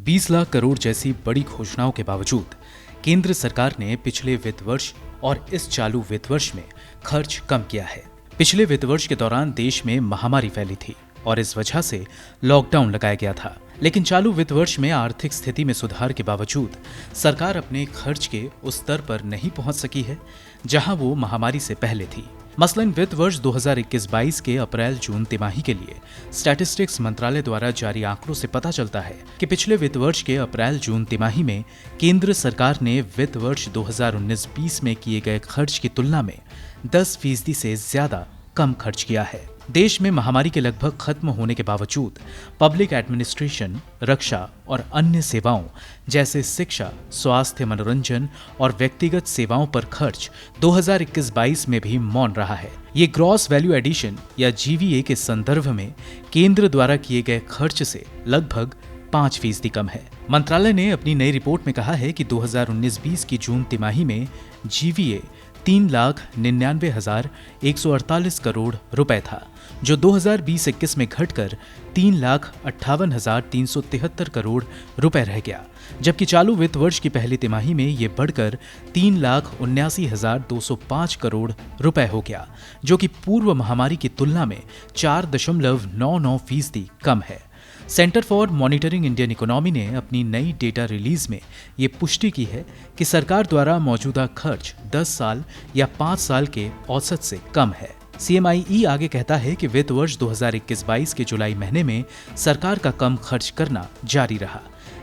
20 लाख करोड़ जैसी बड़ी घोषणाओं के बावजूद केंद्र सरकार ने पिछले वित्त वर्ष और इस चालू वित्त वर्ष में खर्च कम किया है। पिछले वित्त वर्ष के दौरान देश में महामारी फैली थी और इस वजह से लॉकडाउन लगाया गया था, लेकिन चालू वित्त वर्ष में आर्थिक स्थिति में सुधार के बावजूद सरकार अपने खर्च के उस स्तर पर नहीं पहुंच सकी है जहां वो महामारी से पहले थी। मसलन वित्त वर्ष 2021-22 के अप्रैल-जून तिमाही के लिए स्टैटिस्टिक्स मंत्रालय द्वारा जारी आंकड़ों से पता चलता है कि पिछले वित्त वर्ष के अप्रैल-जून तिमाही में केंद्र सरकार ने वित्त वर्ष 2019-20 में किए गए खर्च की तुलना में 10% से ज्यादा कम खर्च किया है। देश में महामारी के लगभग खत्म होने के बावजूद पब्लिक एडमिनिस्ट्रेशन, रक्षा और अन्य सेवाओं जैसे शिक्षा, स्वास्थ्य, मनोरंजन और व्यक्तिगत सेवाओं पर खर्च 2021-22 में भी मौन रहा है। ये ग्रॉस वैल्यू एडिशन या GVA के संदर्भ में केंद्र द्वारा किए गए खर्च से लगभग 5% कम है। मंत्रालय ने अपनी नई रिपोर्ट में कहा है कि 2019-20 की जून तिमाही में GVA 3,99,148 करोड़ रुपए था, जो 2020-21 में घटकर 3,58,373 करोड़ रुपए रह गया, जबकि चालू वित्त वर्ष की पहली तिमाही में ये बढ़कर 3,79,205 करोड़ रुपए हो गया, जो कि पूर्व महामारी की तुलना में 4.99% कम है। Centre for monitoring Indian economy ने अपनी नई डेटा रिलीज में ये पुष्टि की है कि सरकार द्वारा मौजूदा खर्च 10 साल या 5 साल के औसत से कम है। CMIE आगे कहता है कि वित्त वर्ष 2021-22 के जुलाई महीने में सरकार का कम खर्च करना जारी रहा।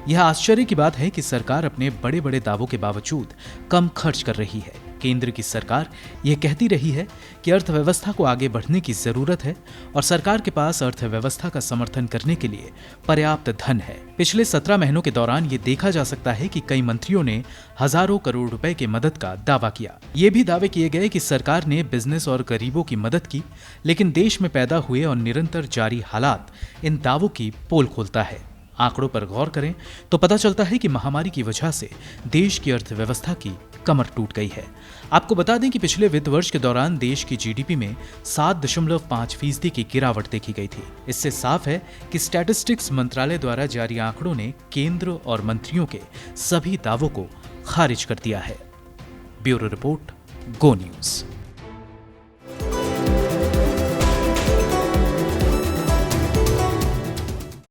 यह आश्चर्य की बात है कि सरकार अपने बड़े बड़े दावों के बावजूद कम खर्च कर रही है। केंद्र की सरकार यह कहती रही है कि अर्थव्यवस्था को आगे बढ़ने की जरूरत है और सरकार के पास अर्थव्यवस्था का समर्थन करने के लिए पर्याप्त धन है। पिछले 17 महीनों के दौरान ये देखा जा सकता है कि कई मंत्रियों ने हजारों करोड़ रुपए की मदद का दावा किया। ये भी दावे किए गए कि सरकार ने बिजनेस और गरीबों की मदद की, लेकिन देश में पैदा हुए और निरंतर जारी हालात इन दावों की पोल खोलता है। आंकड़ों पर गौर करें तो पता चलता है कि महामारी की वजह से देश की अर्थव्यवस्था की कमर टूट गई है। आपको बता दें कि पिछले वित्त वर्ष के दौरान देश की GDP में 7.5% की गिरावट देखी गई थी। इससे साफ है कि स्टैटिस्टिक्स मंत्रालय द्वारा जारी आंकड़ों ने केंद्र और मंत्रियों के सभी दावों को खारिज कर दिया है। ब्यूरो रिपोर्ट, गो न्यूज।